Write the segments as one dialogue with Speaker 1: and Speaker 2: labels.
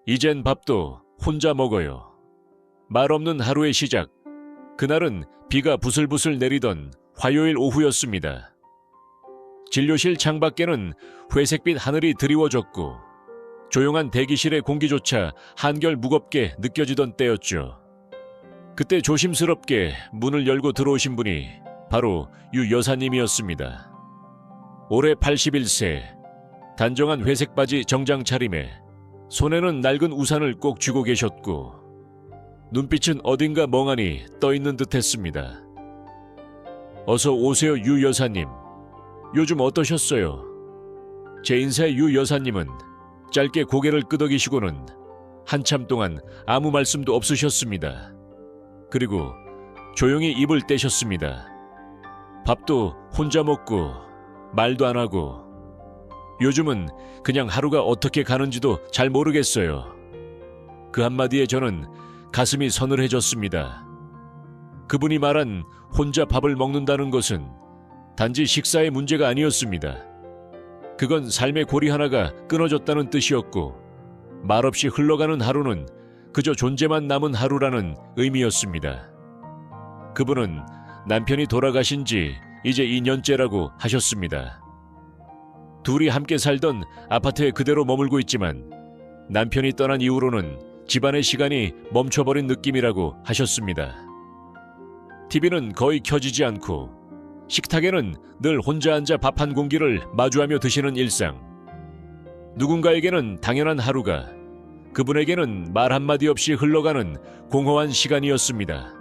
Speaker 1: 이젠 밥도 혼자 먹어요. 말 없는 하루의 시작. 그날은 비가 부슬부슬 내리던 화요일 오후였습니다. 진료실 창밖에는 회색빛 하늘이 드리워졌고 조용한 대기실의 공기조차 한결 무겁게 느껴지던 때였죠. 그때 조심스럽게 문을 열고 들어오신 분이 바로 유 여사님이었습니다. 올해 81세, 단정한 회색 바지 정장 차림에 손에는 낡은 우산을 꼭 쥐고 계셨고 눈빛은 어딘가 멍하니 떠있는 듯 했습니다. 어서 오세요, 유 여사님. 요즘 어떠셨어요? 제 인사의 유 여사님은 짧게 고개를 끄덕이시고는 한참 동안 아무 말씀도 없으셨습니다. 그리고 조용히 입을 떼셨습니다. 밥도 혼자 먹고 말도 안 하고 요즘은 그냥 하루가 어떻게 가는지도 잘 모르겠어요. 그 한마디에 저는 가슴이 서늘해졌습니다. 그분이 말한 혼자 밥을 먹는다는 것은 단지 식사의 문제가 아니었습니다. 그건 삶의 고리 하나가 끊어졌다는 뜻이었고 말없이 흘러가는 하루는 그저 존재만 남은 하루라는 의미였습니다. 그분은 남편이 돌아가신 지 이제 2년째라고 하셨습니다. 둘이 함께 살던 아파트에 그대로 머물고 있지만 남편이 떠난 이후로는 집안의 시간이 멈춰버린 느낌이라고 하셨습니다. TV는 거의 켜지지 않고 식탁에는 늘 혼자 앉아 밥 한 공기를 마주하며 드시는 일상. 누군가에게는 당연한 하루가 그분에게는 말 한마디 없이 흘러가는 공허한 시간이었습니다.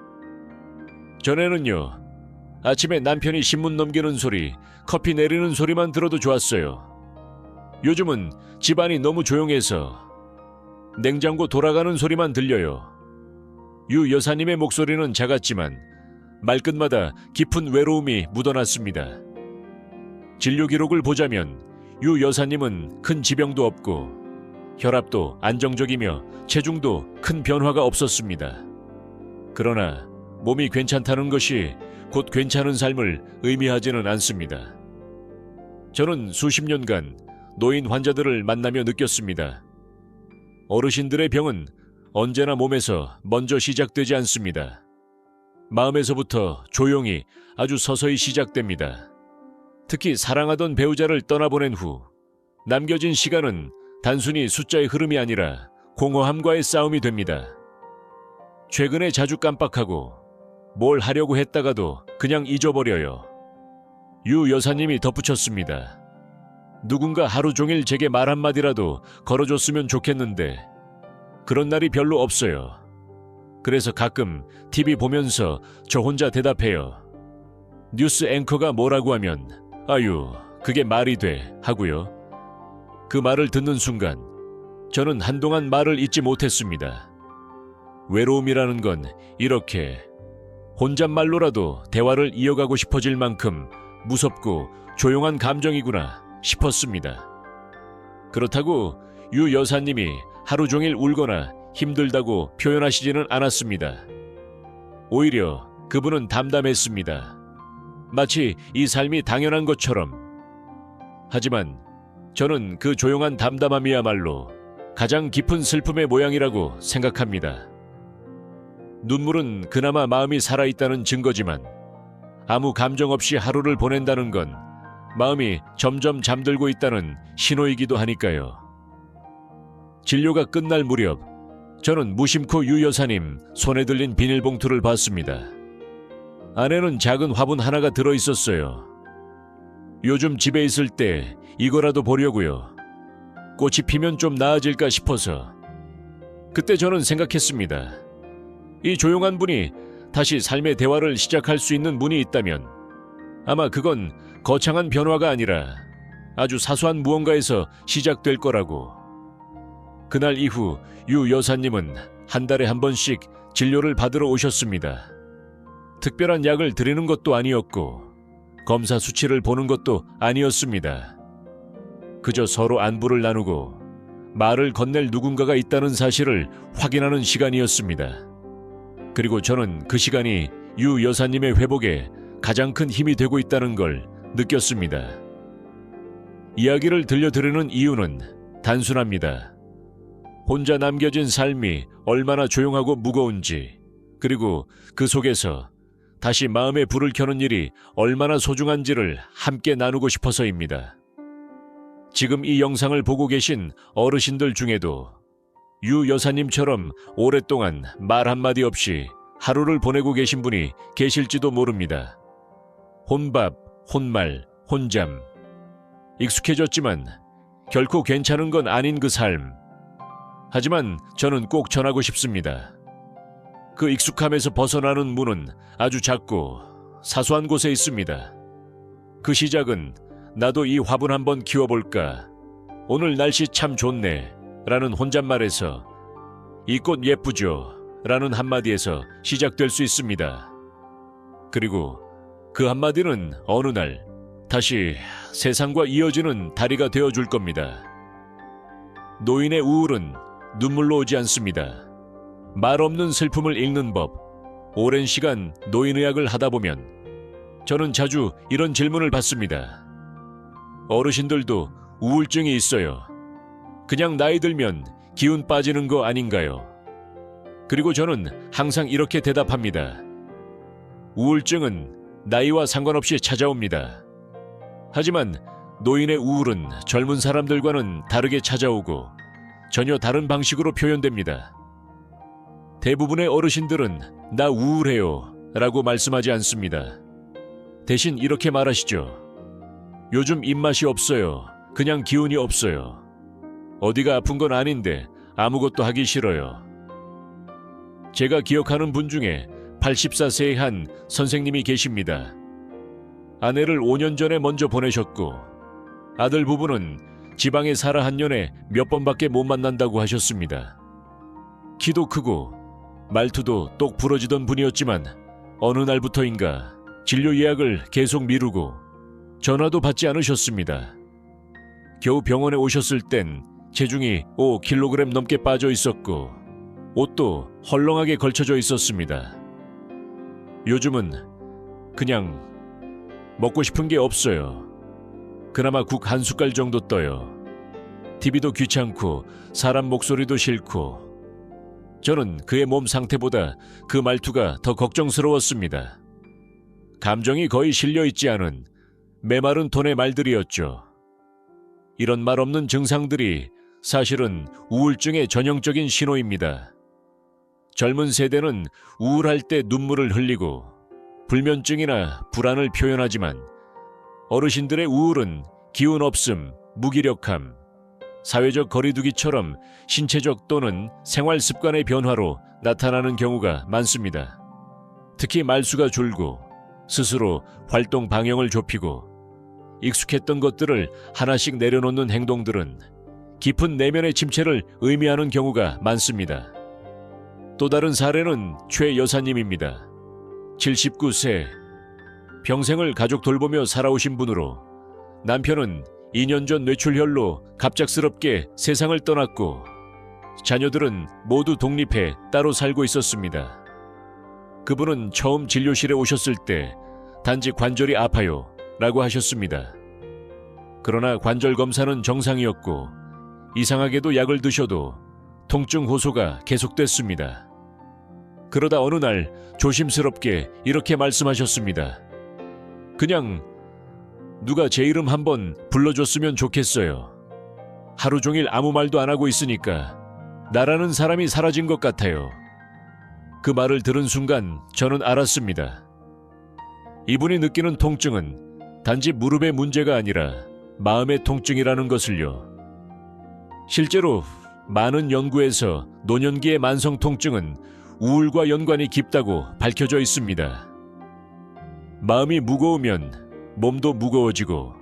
Speaker 1: 전에는요, 아침에 남편이 신문 넘기는 소리, 커피 내리는 소리만 들어도 좋았어요. 요즘은 집안이 너무 조용해서 냉장고 돌아가는 소리만 들려요. 유 여사님의 목소리는 작았지만 말끝마다 깊은 외로움이 묻어났습니다. 진료 기록을 보자면 유 여사님은 큰 지병도 없고 혈압도 안정적이며 체중도 큰 변화가 없었습니다. 그러나 몸이 괜찮다는 것이 곧 괜찮은 삶을 의미하지는 않습니다. 저는 수십 년간 노인 환자들을 만나며 느꼈습니다. 어르신들의 병은 언제나 몸에서 먼저 시작되지 않습니다. 마음에서부터 조용히 아주 서서히 시작됩니다. 특히 사랑하던 배우자를 떠나보낸 후 남겨진 시간은 단순히 숫자의 흐름이 아니라 공허함과의 싸움이 됩니다. 최근에 자주 깜빡하고 뭘 하려고 했다가도 그냥 잊어버려요. 유 여사님이 덧붙였습니다. 누군가 하루 종일 제게 말 한마디라도 걸어줬으면 좋겠는데 그런 날이 별로 없어요. 그래서 가끔 TV 보면서 저 혼자 대답해요. 뉴스 앵커가 뭐라고 하면 아유, 그게 말이 돼 하고요. 그 말을 듣는 순간 저는 한동안 말을 잇지 못했습니다. 외로움이라는 건 이렇게 혼잣말로라도 대화를 이어가고 싶어질 만큼 무섭고 조용한 감정이구나 싶었습니다. 그렇다고 유 여사님이 하루 종일 울거나 힘들다고 표현하시지는 않았습니다. 오히려 그분은 담담했습니다. 마치 이 삶이 당연한 것처럼. 하지만 저는 그 조용한 담담함이야말로 가장 깊은 슬픔의 모양이라고 생각합니다. 눈물은 그나마 마음이 살아있다는 증거지만 아무 감정 없이 하루를 보낸다는 건 마음이 점점 잠들고 있다는 신호이기도 하니까요. 진료가 끝날 무렵 저는 무심코 유 여사님 손에 들린 비닐봉투를 봤습니다. 안에는 작은 화분 하나가 들어있었어요. 요즘 집에 있을 때 이거라도 보려고요. 꽃이 피면 좀 나아질까 싶어서. 그때 저는 생각했습니다. 이 조용한 분이 다시 삶의 대화를 시작할 수 있는 문이 있다면 아마 그건 거창한 변화가 아니라 아주 사소한 무언가에서 시작될 거라고. 그날 이후 유 여사님은 한 달에 한 번씩 진료를 받으러 오셨습니다. 특별한 약을 드리는 것도 아니었고 검사 수치를 보는 것도 아니었습니다. 그저 서로 안부를 나누고 말을 건넬 누군가가 있다는 사실을 확인하는 시간이었습니다. 그리고 저는 그 시간이 유 여사님의 회복에 가장 큰 힘이 되고 있다는 걸 느꼈습니다. 이야기를 들려드리는 이유는 단순합니다. 혼자 남겨진 삶이 얼마나 조용하고 무거운지, 그리고 그 속에서 다시 마음의 불을 켜는 일이 얼마나 소중한지를 함께 나누고 싶어서입니다. 지금 이 영상을 보고 계신 어르신들 중에도 유 여사님처럼 오랫동안 말 한마디 없이 하루를 보내고 계신 분이 계실지도 모릅니다. 혼밥, 혼말, 혼잠. 익숙해졌지만 결코 괜찮은 건 아닌 그 삶. 하지만 저는 꼭 전하고 싶습니다. 그 익숙함에서 벗어나는 문은 아주 작고 사소한 곳에 있습니다. 그 시작은 나도 이 화분 한번 키워볼까? 오늘 날씨 참 좋네. 라는 혼잣말에서 이 꽃 예쁘죠? 라는 한마디에서 시작될 수 있습니다. 그리고 그 한마디는 어느 날 다시 세상과 이어지는 다리가 되어줄 겁니다. 노인의 우울은 눈물로 오지 않습니다. 말 없는 슬픔을 읽는 법. 오랜 시간 노인의학을 하다 보면 저는 자주 이런 질문을 받습니다. 어르신들도 우울증이 있어요. 그냥 나이 들면 기운 빠지는 거 아닌가요? 그리고 저는 항상 이렇게 대답합니다. 우울증은 나이와 상관없이 찾아옵니다. 하지만 노인의 우울은 젊은 사람들과는 다르게 찾아오고 전혀 다른 방식으로 표현됩니다. 대부분의 어르신들은 나 우울해요 라고 말씀하지 않습니다. 대신 이렇게 말하시죠. 요즘 입맛이 없어요. 그냥 기운이 없어요. 어디가 아픈 건 아닌데 아무것도 하기 싫어요. 제가 기억하는 분 중에 84세의 한 선생님이 계십니다. 아내를 5년 전에 먼저 보내셨고 아들 부부는 지방에 살아 한 년에 몇 번밖에 못 만난다고 하셨습니다. 키도 크고 말투도 똑 부러지던 분이었지만 어느 날부터인가 진료 예약을 계속 미루고 전화도 받지 않으셨습니다. 겨우 병원에 오셨을 땐 체중이 5kg 넘게 빠져 있었고 옷도 헐렁하게 걸쳐져 있었습니다. 요즘은 그냥 먹고 싶은 게 없어요. 그나마 국 한 숟갈 정도 떠요. TV도 귀찮고 사람 목소리도 싫고. 저는 그의 몸 상태보다 그 말투가 더 걱정스러웠습니다. 감정이 거의 실려있지 않은 메마른 톤의 말들이었죠. 이런 말 없는 증상들이 사실은 우울증의 전형적인 신호입니다. 젊은 세대는 우울할 때 눈물을 흘리고 불면증이나 불안을 표현하지만 어르신들의 우울은 기운 없음, 무기력함, 사회적 거리두기처럼 신체적 또는 생활 습관의 변화로 나타나는 경우가 많습니다. 특히 말수가 줄고 스스로 활동 방향을 좁히고 익숙했던 것들을 하나씩 내려놓는 행동들은 깊은 내면의 침체를 의미하는 경우가 많습니다. 또 다른 사례는 최 여사님입니다. 79세, 평생을 가족 돌보며 살아오신 분으로 남편은 2년 전 뇌출혈로 갑작스럽게 세상을 떠났고 자녀들은 모두 독립해 따로 살고 있었습니다. 그분은 처음 진료실에 오셨을 때 단지 관절이 아파요 라고 하셨습니다. 그러나 관절 검사는 정상이었고 이상하게도 약을 드셔도 통증 호소가 계속됐습니다. 그러다 어느 날 조심스럽게 이렇게 말씀하셨습니다. 그냥 누가 제 이름 한번 불러줬으면 좋겠어요. 하루 종일 아무 말도 안 하고 있으니까 나라는 사람이 사라진 것 같아요. 그 말을 들은 순간 저는 알았습니다. 이분이 느끼는 통증은 단지 무릎의 문제가 아니라 마음의 통증이라는 것을요. 실제로 많은 연구에서 노년기의 만성 통증은 우울과 연관이 깊다고 밝혀져 있습니다. 마음이 무거우면 몸도 무거워지고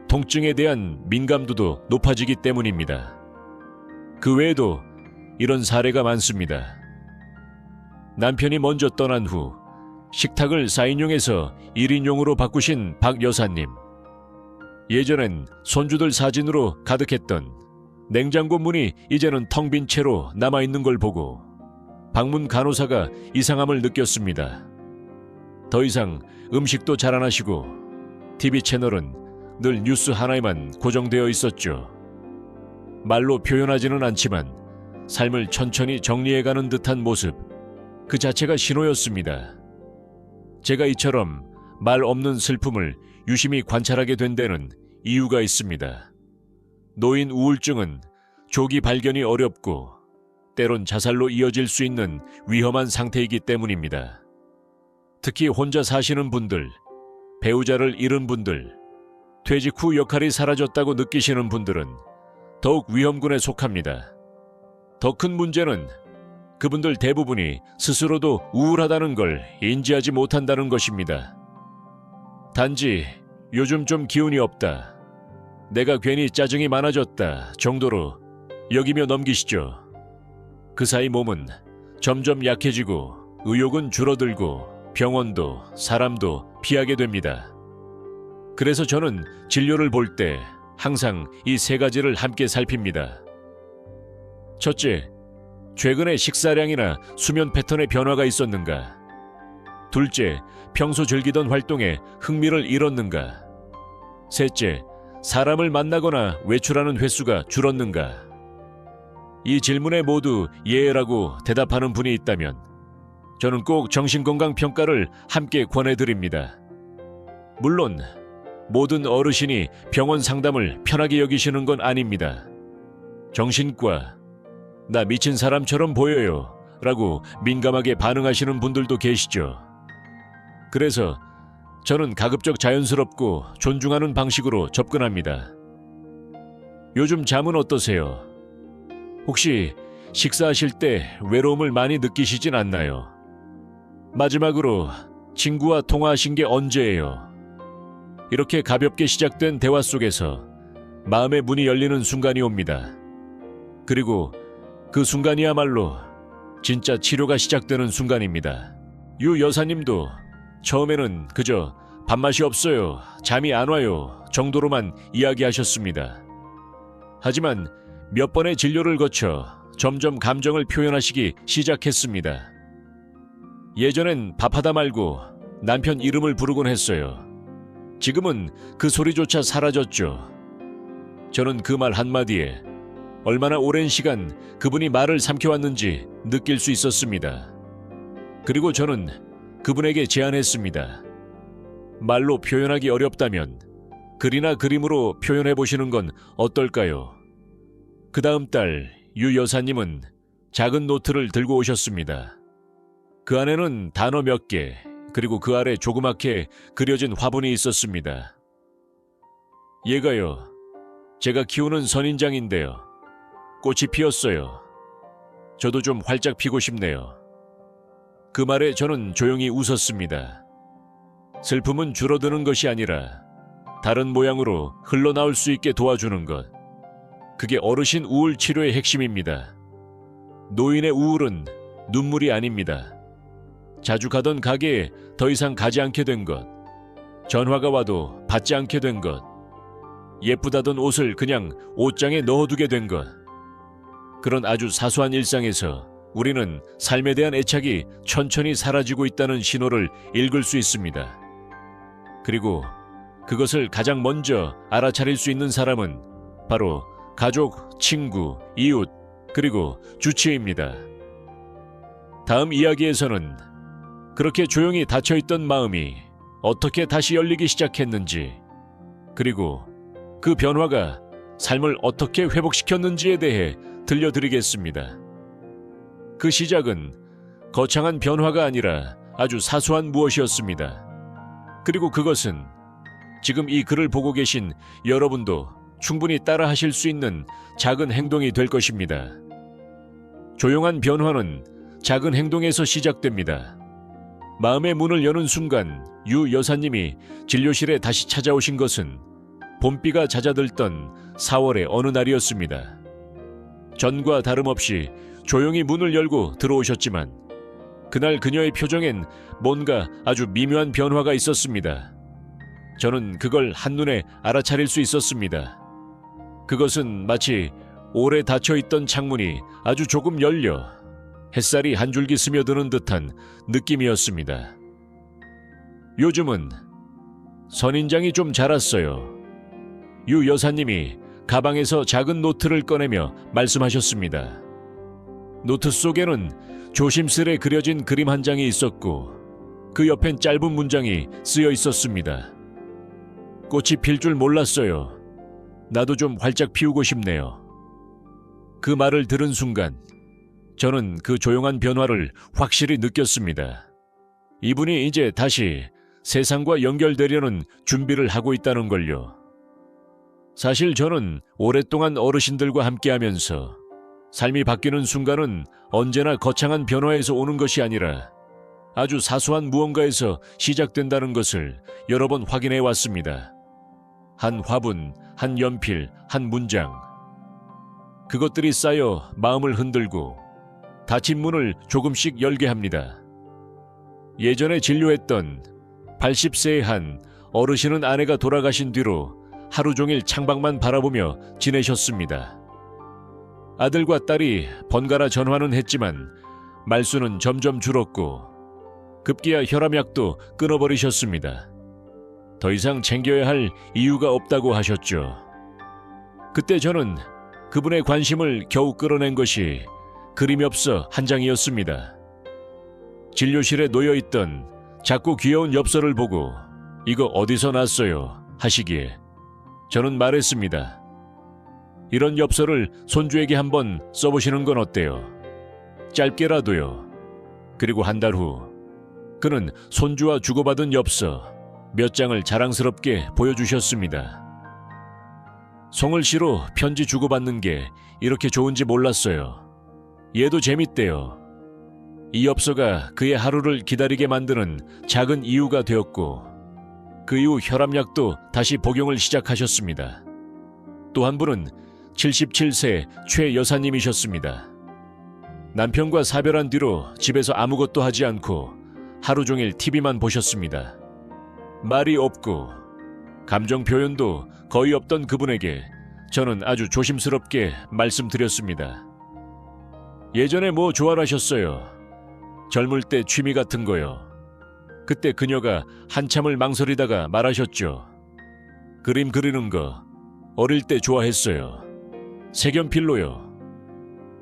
Speaker 1: 통증에 대한 민감도도 높아지기 때문입니다. 그 외에도 이런 사례가 많습니다. 남편이 먼저 떠난 후 식탁을 4인용에서 1인용으로 바꾸신 박 여사님. 예전엔 손주들 사진으로 가득했던 냉장고 문이 이제는 텅 빈 채로 남아있는 걸 보고 방문 간호사가 이상함을 느꼈습니다. 더 이상 음식도 잘 안 하시고 TV 채널은 늘 뉴스 하나에만 고정되어 있었죠. 말로 표현하지는 않지만 삶을 천천히 정리해가는 듯한 모습, 그 자체가 신호였습니다. 제가 이처럼 말 없는 슬픔을 유심히 관찰하게 된 데는 이유가 있습니다. 노인 우울증은 조기 발견이 어렵고 때론 자살로 이어질 수 있는 위험한 상태이기 때문입니다. 특히 혼자 사시는 분들, 배우자를 잃은 분들, 퇴직 후 역할이 사라졌다고 느끼시는 분들은 더욱 위험군에 속합니다. 더 큰 문제는 그분들 대부분이 스스로도 우울하다는 걸 인지하지 못한다는 것입니다. 단지 요즘 좀 기운이 없다, 내가 괜히 짜증이 많아졌다 정도로 여기며 넘기시죠. 그 사이 몸은 점점 약해지고 의욕은 줄어들고 병원도 사람도 피하게 됩니다. 그래서 저는 진료를 볼 때 항상 이 세 가지를 함께 살핍니다. 첫째, 최근에 식사량이나 수면 패턴의 변화가 있었는가? 둘째, 평소 즐기던 활동에 흥미를 잃었는가? 셋째, 사람을 만나거나 외출하는 횟수가 줄었는가? 이 질문에 모두 예라고 대답하는 분이 있다면 저는 꼭 정신건강평가를 함께 권해드립니다. 물론 모든 어르신이 병원 상담을 편하게 여기시는 건 아닙니다. 정신과, 나 미친 사람처럼 보여요 라고 민감하게 반응하시는 분들도 계시죠. 그래서 저는 가급적 자연스럽고 존중하는 방식으로 접근합니다. 요즘 잠은 어떠세요? 혹시 식사하실 때 외로움을 많이 느끼시진 않나요? 마지막으로 친구와 통화하신 게 언제예요? 이렇게 가볍게 시작된 대화 속에서 마음의 문이 열리는 순간이 옵니다. 그리고 그 순간이야말로 진짜 치료가 시작되는 순간입니다. 유 여사님도 처음에는 그저 밥맛이 없어요, 잠이 안 와요 정도로만 이야기하셨습니다. 하지만 몇 번의 진료를 거쳐 점점 감정을 표현하시기 시작했습니다. 예전엔 밥하다 말고 남편 이름을 부르곤 했어요. 지금은 그 소리조차 사라졌죠. 저는 그 말 한마디에 얼마나 오랜 시간 그분이 말을 삼켜왔는지 느낄 수 있었습니다. 그리고 저는 그분에게 제안했습니다. 말로 표현하기 어렵다면 글이나 그림으로 표현해보시는 건 어떨까요? 그 다음 달 유 여사님은 작은 노트를 들고 오셨습니다. 그 안에는 단어 몇 개, 그리고 그 아래 조그맣게 그려진 화분이 있었습니다. 얘가요, 제가 키우는 선인장인데요. 꽃이 피었어요. 저도 좀 활짝 피고 싶네요. 그 말에 저는 조용히 웃었습니다. 슬픔은 줄어드는 것이 아니라 다른 모양으로 흘러나올 수 있게 도와주는 것. 그게 어르신 우울 치료의 핵심입니다. 노인의 우울은 눈물이 아닙니다. 자주 가던 가게에 더 이상 가지 않게 된 것, 전화가 와도 받지 않게 된 것, 예쁘다던 옷을 그냥 옷장에 넣어두게 된 것. 그런 아주 사소한 일상에서 우리는 삶에 대한 애착이 천천히 사라지고 있다는 신호를 읽을 수 있습니다. 그리고 그것을 가장 먼저 알아차릴 수 있는 사람은 바로 가족, 친구, 이웃, 그리고 주치의입니다. 다음 이야기에서는 그렇게 조용히 닫혀있던 마음이 어떻게 다시 열리기 시작했는지, 그리고 그 변화가 삶을 어떻게 회복시켰는지에 대해 들려드리겠습니다. 그 시작은 거창한 변화가 아니라 아주 사소한 무엇이었습니다. 그리고 그것은 지금 이 글을 보고 계신 여러분도 충분히 따라하실 수 있는 작은 행동이 될 것입니다. 조용한 변화는 작은 행동에서 시작됩니다. 마음의 문을 여는 순간 유 여사님이 진료실에 다시 찾아오신 것은 봄비가 잦아들던 4월의 어느 날이었습니다. 전과 다름없이 조용히 문을 열고 들어오셨지만 그날 그녀의 표정엔 뭔가 아주 미묘한 변화가 있었습니다. 저는 그걸 한눈에 알아차릴 수 있었습니다. 그것은 마치 오래 닫혀있던 창문이 아주 조금 열려 햇살이 한 줄기 스며드는 듯한 느낌이었습니다. 요즘은 선인장이 좀 자랐어요. 유 여사님이 가방에서 작은 노트를 꺼내며 말씀하셨습니다. 노트 속에는 조심스레 그려진 그림 한 장이 있었고 그 옆엔 짧은 문장이 쓰여 있었습니다. 꽃이 필 줄 몰랐어요. 나도 좀 활짝 피우고 싶네요. 그 말을 들은 순간 저는 그 조용한 변화를 확실히 느꼈습니다. 이분이 이제 다시 세상과 연결되려는 준비를 하고 있다는 걸요. 사실 저는 오랫동안 어르신들과 함께하면서 삶이 바뀌는 순간은 언제나 거창한 변화에서 오는 것이 아니라 아주 사소한 무언가에서 시작된다는 것을 여러 번 확인해 왔습니다. 한 화분, 한 연필, 한 문장. 그것들이 쌓여 마음을 흔들고 닫힌 문을 조금씩 열게 합니다. 예전에 진료했던 80세의 한 어르신은 아내가 돌아가신 뒤로 하루 종일 창밖만 바라보며 지내셨습니다. 아들과 딸이 번갈아 전화는 했지만 말수는 점점 줄었고 급기야 혈압약도 끊어버리셨습니다. 더 이상 챙겨야 할 이유가 없다고 하셨죠. 그때 저는 그분의 관심을 겨우 끌어낸 것이 그림이 없어 한 장이었습니다. 진료실에 놓여있던 작고 귀여운 엽서를 보고 이거 어디서 났어요 하시기에 저는 말했습니다. 이런 엽서를 손주에게 한번 써보시는 건 어때요? 짧게라도요. 그리고 한 달 후 그는 손주와 주고받은 엽서 몇 장을 자랑스럽게 보여주셨습니다. 송을씨로 편지 주고받는 게 이렇게 좋은지 몰랐어요. 얘도 재밌대요. 이 엽서가 그의 하루를 기다리게 만드는 작은 이유가 되었고 그 이후 혈압약도 다시 복용을 시작하셨습니다. 또 한 분은 77세 최 여사님이셨습니다. 남편과 사별한 뒤로 집에서 아무것도 하지 않고 하루 종일 TV만 보셨습니다. 말이 없고 감정 표현도 거의 없던 그분에게 저는 아주 조심스럽게 말씀드렸습니다. 예전에 뭐 좋아하셨어요? 젊을 때 취미 같은 거요. 그때 그녀가 한참을 망설이다가 말하셨죠. 그림 그리는 거 어릴 때 좋아했어요. 색연필로요.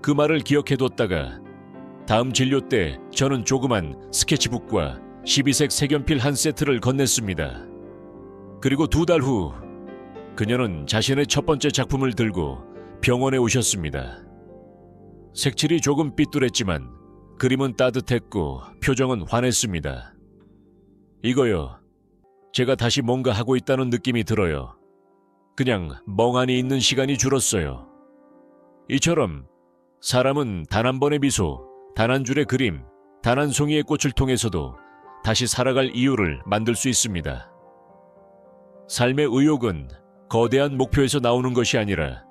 Speaker 1: 그 말을 기억해뒀다가 다음 진료 때 저는 조그만 스케치북과 12색 색연필 한 세트를 건넸습니다. 그리고 2달 후 그녀는 자신의 첫 번째 작품을 들고 병원에 오셨습니다. 색칠이 조금 삐뚤했지만 그림은 따뜻했고 표정은 환했습니다. 이거요. 제가 다시 뭔가 하고 있다는 느낌이 들어요. 그냥 멍하니 있는 시간이 줄었어요. 이처럼 사람은 단 한 번의 미소, 단 한 줄의 그림, 단 한 송이의 꽃을 통해서도 다시 살아갈 이유를 만들 수 있습니다. 삶의 의욕은 거대한 목표에서 나오는 것이 아니라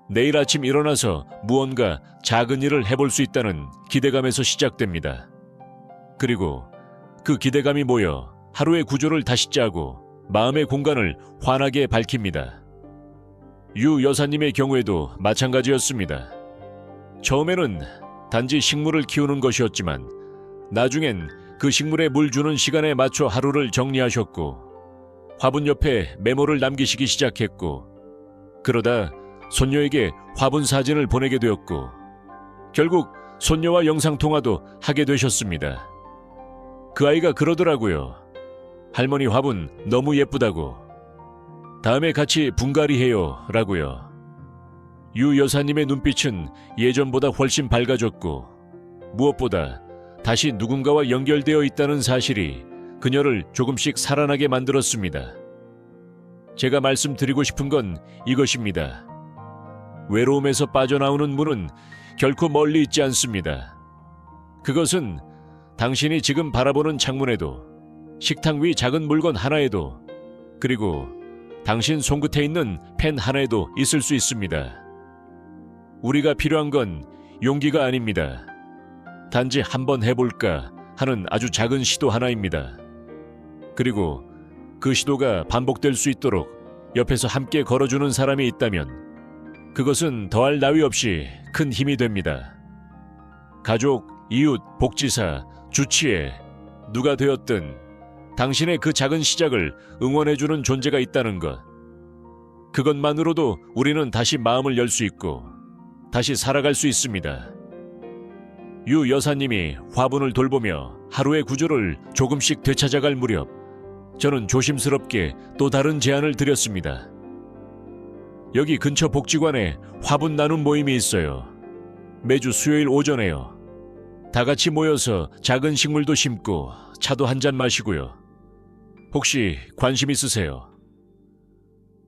Speaker 1: 내일 아침 일어나서 무언가 작은 일을 해볼 수 있다는 기대감에서 시작됩니다. 그리고 그 기대감이 모여 하루의 구조를 다시 짜고 마음의 공간을 환하게 밝힙니다. 유 여사님의 경우에도 마찬가지였습니다. 처음에는 단지 식물을 키우는 것이었지만 나중엔 그 식물에 물 주는 시간에 맞춰 하루를 정리하셨고 화분 옆에 메모를 남기시기 시작했고 그러다 손녀에게 화분 사진을 보내게 되었고 결국 손녀와 영상통화도 하게 되셨습니다. 그 아이가 그러더라고요. 할머니 화분 너무 예쁘다고. 다음에 같이 분갈이 해요 라고요. 유 여사님의 눈빛은 예전보다 훨씬 밝아졌고 무엇보다 다시 누군가와 연결되어 있다는 사실이 그녀를 조금씩 살아나게 만들었습니다. 제가 말씀드리고 싶은 건 이것입니다. 외로움에서 빠져나오는 문은 결코 멀리 있지 않습니다. 그것은 당신이 지금 바라보는 창문에도, 식탁 위 작은 물건 하나에도, 그리고 당신 손끝에 있는 펜 하나에도 있을 수 있습니다. 우리가 필요한 건 용기가 아닙니다. 단지 한번 해볼까 하는 아주 작은 시도 하나입니다. 그리고 그 시도가 반복될 수 있도록 옆에서 함께 걸어주는 사람이 있다면 그것은 더할 나위 없이 큰 힘이 됩니다. 가족, 이웃, 복지사, 주치의 누가 되었든 당신의 그 작은 시작을 응원해주는 존재가 있다는 것. 그것만으로도 우리는 다시 마음을 열 수 있고 다시 살아갈 수 있습니다. 유 여사님이 화분을 돌보며 하루의 구조를 조금씩 되찾아갈 무렵 저는 조심스럽게 또 다른 제안을 드렸습니다. 여기 근처 복지관에 화분 나눔 모임이 있어요. 매주 수요일 오전에요. 다 같이 모여서 작은 식물도 심고 차도 한 잔 마시고요. 혹시 관심 있으세요?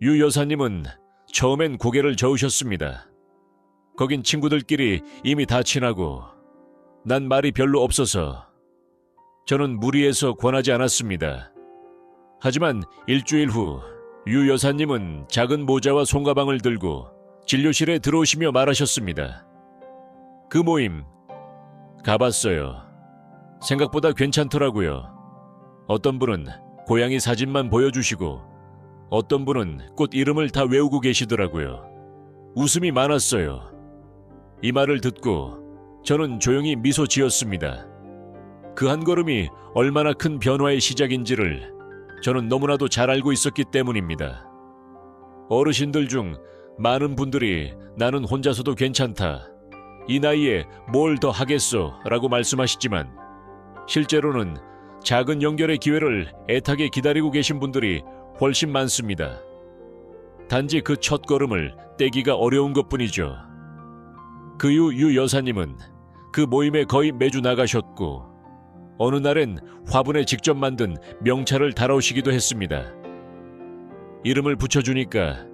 Speaker 1: 유 여사님은 처음엔 고개를 저으셨습니다. 거긴 친구들끼리 이미 다 친하고 난 말이 별로 없어서 저는 무리해서 권하지 않았습니다. 하지만 일주일 후 유 여사님은 작은 모자와 손가방을 들고 진료실에 들어오시며 말하셨습니다. 그 모임 가봤어요. 생각보다 괜찮더라고요. 어떤 분은 고양이 사진만 보여주시고 어떤 분은 꽃 이름을 다 외우고 계시더라고요. 웃음이 많았어요. 이 말을 듣고 저는 조용히 미소 지었습니다. 그 한 걸음이 얼마나 큰 변화의 시작인지를 저는 너무나도 잘 알고 있었기 때문입니다. 어르신들 중 많은 분들이 나는 혼자서도 괜찮다. 이 나이에 뭘 더 하겠어 라고 말씀하시지만 실제로는 작은 연결의 기회를 애타게 기다리고 계신 분들이 훨씬 많습니다. 단지 그 첫 걸음을 떼기가 어려운 것뿐이죠. 그 이후 유 여사님은 그 모임에 거의 매주 나가셨고 어느 날엔 화분에 직접 만든 명찰을 달아오시기도 했습니다. 이름을 붙여주니까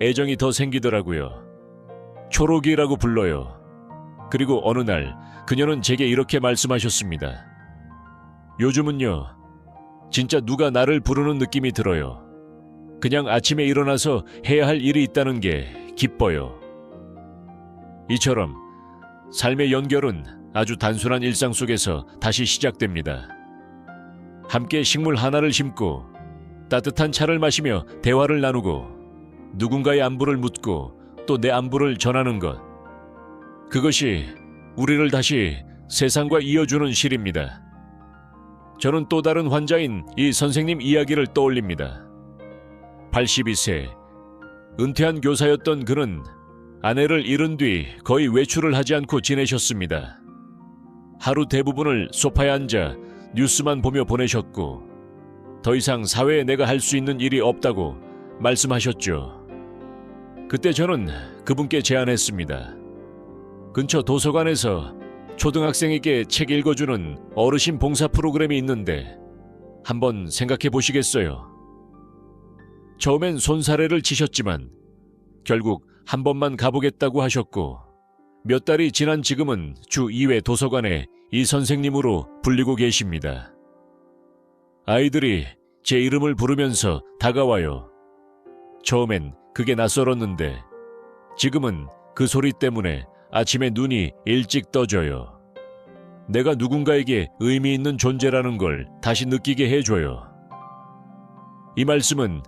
Speaker 1: 애정이 더 생기더라고요. 초록이라고 불러요. 그리고 어느 날 그녀는 제게 이렇게 말씀하셨습니다. 요즘은요, 진짜 누가 나를 부르는 느낌이 들어요. 그냥 아침에 일어나서 해야 할 일이 있다는 게 기뻐요. 이처럼 삶의 연결은 아주 단순한 일상 속에서 다시 시작됩니다. 함께 식물 하나를 심고 따뜻한 차를 마시며 대화를 나누고 누군가의 안부를 묻고 또 내 안부를 전하는 것. 그것이 우리를 다시 세상과 이어주는 실입니다. 저는 또 다른 환자인 이 선생님 이야기를 떠올립니다. 82세, 은퇴한 교사였던 그는 아내를 잃은 뒤 거의 외출을 하지 않고 지내셨습니다. 하루 대부분을 소파에 앉아 뉴스만 보며 보내셨고 더 이상 사회에 내가 할 수 있는 일이 없다고 말씀하셨죠. 그때 저는 그분께 제안했습니다. 근처 도서관에서 초등학생에게 책 읽어주는 어르신 봉사 프로그램이 있는데 한번 생각해 보시겠어요? 처음엔 손사래를 치셨지만 결국 한 번만 가보겠다고 하셨고 몇 달이 지난 지금은 주 2회 도서관에 이 선생님으로 불리고 계십니다. 아이들이 제 이름을 부르면서 다가와요. 처음엔 그게 낯설었는데 지금은 그 소리 때문에 아침에 눈이 일찍 떠져요. 내가 누군가에게 의미 있는 존재라는 걸 다시 느끼게 해줘요. 이 말씀은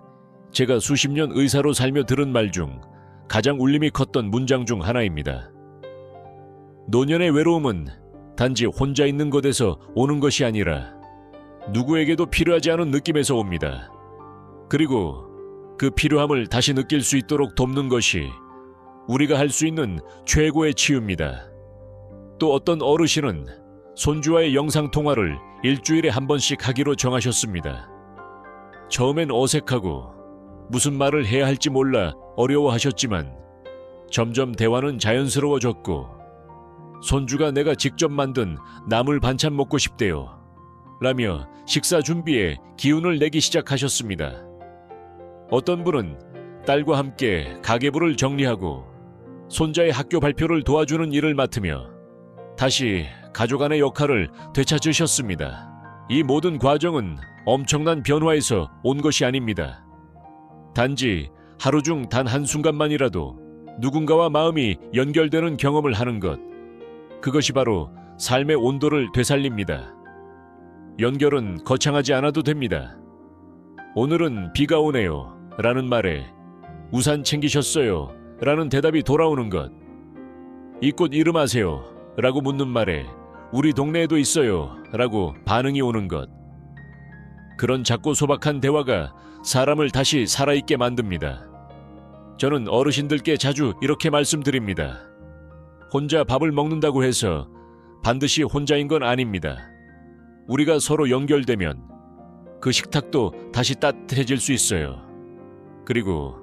Speaker 1: 제가 수십 년 의사로 살며 들은 말 중 가장 울림이 컸던 문장 중 하나입니다. 노년의 외로움은 단지 혼자 있는 것에서 오는 것이 아니라 누구에게도 필요하지 않은 느낌에서 옵니다. 그리고 그 필요함을 다시 느낄 수 있도록 돕는 것이 우리가 할 수 있는 최고의 치유입니다. 또 어떤 어르신은 손주와의 영상통화를 일주일에 한 번씩 하기로 정하셨습니다. 처음엔 어색하고 무슨 말을 해야 할지 몰라 어려워하셨지만 점점 대화는 자연스러워졌고 손주가 내가 직접 만든 나물 반찬 먹고 싶대요 라며 식사 준비에 기운을 내기 시작하셨습니다. 어떤 분은 딸과 함께 가계부를 정리하고 손자의 학교 발표를 도와주는 일을 맡으며 다시 가족 안의 역할을 되찾으셨습니다. 이 모든 과정은 엄청난 변화에서 온 것이 아닙니다. 단지 하루 중 단 한순간만이라도 누군가와 마음이 연결되는 경험을 하는 것. 그것이 바로 삶의 온도를 되살립니다. 연결은 거창하지 않아도 됩니다. 오늘은 비가 오네요 라는 말에 우산 챙기셨어요 라는 대답이 돌아오는 것. 이 꽃 이름 아세요? 라고 묻는 말에 우리 동네에도 있어요 라고 반응이 오는 것. 그런 작고 소박한 대화가 사람을 다시 살아있게 만듭니다. 저는 어르신들께 자주 이렇게 말씀드립니다. 혼자 밥을 먹는다고 해서 반드시 혼자인 건 아닙니다. 우리가 서로 연결되면 그 식탁도 다시 따뜻해질 수 있어요. 그리고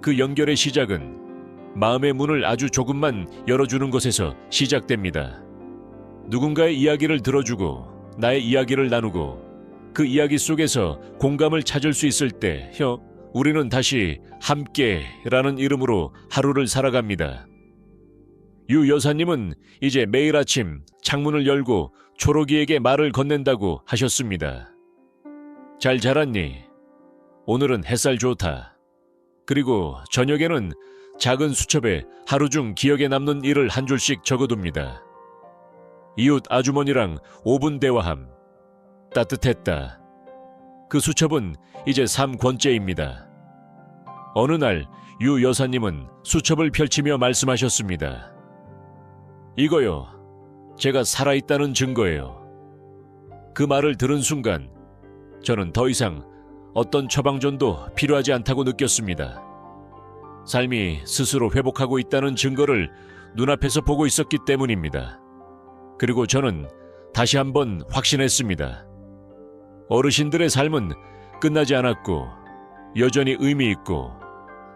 Speaker 1: 그 연결의 시작은 마음의 문을 아주 조금만 열어주는 것에서 시작됩니다. 누군가의 이야기를 들어주고 나의 이야기를 나누고 그 이야기 속에서 공감을 찾을 수 있을 때 우리는 다시 함께라는 이름으로 하루를 살아갑니다. 유 여사님은 이제 매일 아침 창문을 열고 초록이에게 말을 건넨다고 하셨습니다. 잘 자랐니? 오늘은 햇살 좋다. 그리고 저녁에는 작은 수첩에 하루 중 기억에 남는 일을 한 줄씩 적어둡니다. 이웃 아주머니랑 5분 대화함. 따뜻했다. 그 수첩은 이제 3권째입니다. 어느 날 유 여사님은 수첩을 펼치며 말씀하셨습니다. 이거요. 제가 살아있다는 증거예요. 그 말을 들은 순간 저는 더 이상 어떤 처방전도 필요하지 않다고 느꼈습니다. 삶이 스스로 회복하고 있다는 증거를 눈앞에서 보고 있었기 때문입니다. 그리고 저는 다시 한번 확신했습니다. 어르신들의 삶은 끝나지 않았고 여전히 의미 있고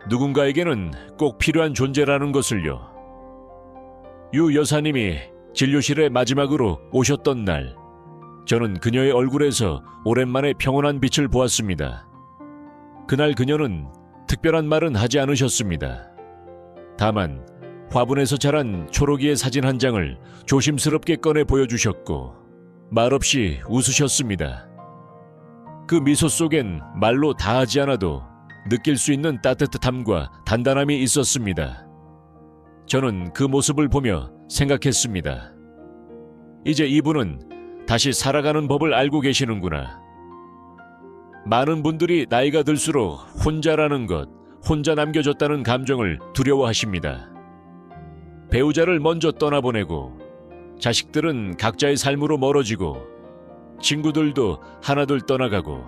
Speaker 1: 누군가에게는 꼭 필요한 존재라는 것을요. 유 여사님이 진료실에 마지막으로 오셨던 날, 저는 그녀의 얼굴에서 오랜만에 평온한 빛을 보았습니다. 그날 그녀는 특별한 말은 하지 않으셨습니다. 다만 화분에서 자란 초록이의 사진 한 장을 조심스럽게 꺼내 보여주셨고 말없이 웃으셨습니다. 그 미소 속엔 말로 다 하지 않아도 느낄 수 있는 따뜻함과 단단함이 있었습니다. 저는 그 모습을 보며 생각했습니다. 이제 이분은 다시 살아가는 법을 알고 계시는구나. 많은 분들이 나이가 들수록 혼자라는 것, 혼자 남겨졌다는 감정을 두려워하십니다. 배우자를 먼저 떠나보내고 자식들은 각자의 삶으로 멀어지고 친구들도 하나둘 떠나가고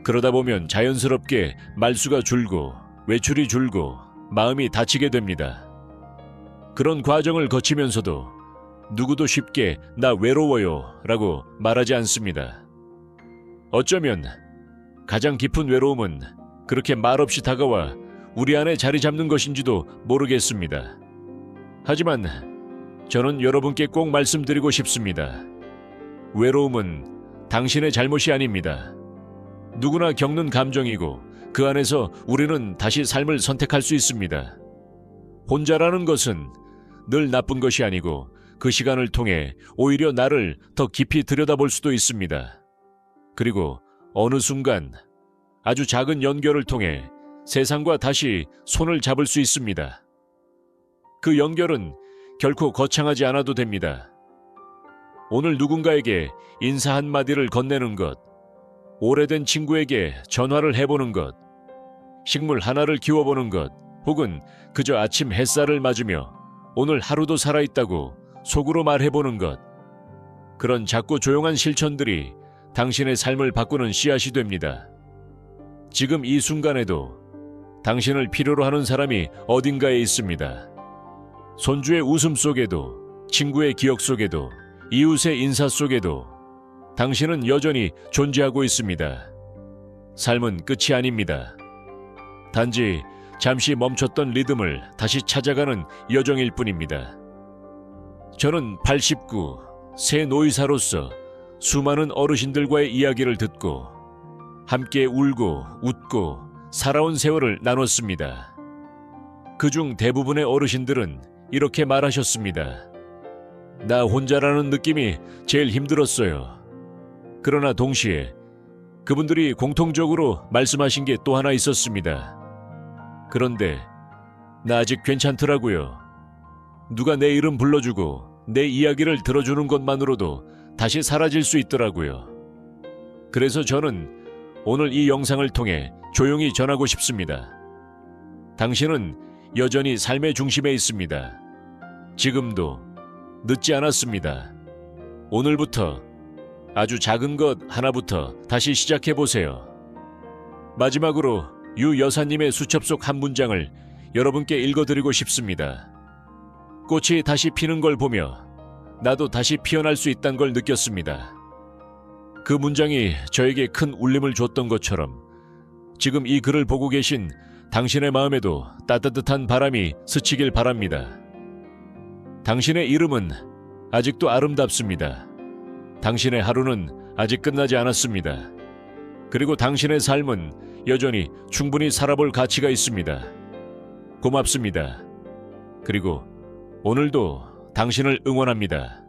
Speaker 1: 그러다 보면 자연스럽게 말수가 줄고 외출이 줄고 마음이 다치게 됩니다. 그런 과정을 거치면서도 누구도 쉽게 나 외로워요 라고 말하지 않습니다. 어쩌면 가장 깊은 외로움은 그렇게 말없이 다가와 우리 안에 자리 잡는 것인지도 모르겠습니다. 하지만 저는 여러분께 꼭 말씀드리고 싶습니다. 외로움은 당신의 잘못이 아닙니다. 누구나 겪는 감정이고 그 안에서 우리는 다시 삶을 선택할 수 있습니다. 혼자라는 것은 늘 나쁜 것이 아니고 그 시간을 통해 오히려 나를 더 깊이 들여다볼 수도 있습니다. 그리고 어느 순간 아주 작은 연결을 통해 세상과 다시 손을 잡을 수 있습니다. 그 연결은 결코 거창하지 않아도 됩니다. 오늘 누군가에게 인사 한마디를 건네는 것, 오래된 친구에게 전화를 해보는 것, 식물 하나를 키워보는 것, 혹은 그저 아침 햇살을 맞으며 오늘 하루도 살아있다고 속으로 말해보는 것. 그런 작고 조용한 실천들이 당신의 삶을 바꾸는 씨앗이 됩니다. 지금 이 순간에도 당신을 필요로 하는 사람이 어딘가에 있습니다. 손주의 웃음 속에도, 친구의 기억 속에도, 이웃의 인사 속에도 당신은 여전히 존재하고 있습니다. 삶은 끝이 아닙니다. 단지 잠시 멈췄던 리듬을 다시 찾아가는 여정일 뿐입니다. 저는 89, 새 노이사로서 수많은 어르신들과의 이야기를 듣고 함께 울고 웃고 살아온 세월을 나눴습니다. 그중 대부분의 어르신들은 이렇게 말하셨습니다. 나 혼자라는 느낌이 제일 힘들었어요. 그러나 동시에 그분들이 공통적으로 말씀하신 게 또 하나 있었습니다. 그런데 나 아직 괜찮더라고요. 누가 내 이름 불러주고 내 이야기를 들어주는 것만으로도 다시 사라질 수 있더라고요. 그래서 저는 오늘 이 영상을 통해 조용히 전하고 싶습니다. 당신은 여전히 삶의 중심에 있습니다. 지금도 늦지 않았습니다. 오늘부터 아주 작은 것 하나부터 다시 시작해보세요. 마지막으로 유 여사님의 수첩 속 한 문장을 여러분께 읽어드리고 싶습니다. 꽃이 다시 피는 걸 보며 나도 다시 피어날 수 있다는 걸 느꼈습니다. 그 문장이 저에게 큰 울림을 줬던 것처럼 지금 이 글을 보고 계신 당신의 마음에도 따뜻한 바람이 스치길 바랍니다. 당신의 이름은 아직도 아름답습니다. 당신의 하루는 아직 끝나지 않았습니다. 그리고 당신의 삶은 여전히 충분히 살아볼 가치가 있습니다. 고맙습니다. 그리고 오늘도 당신을 응원합니다.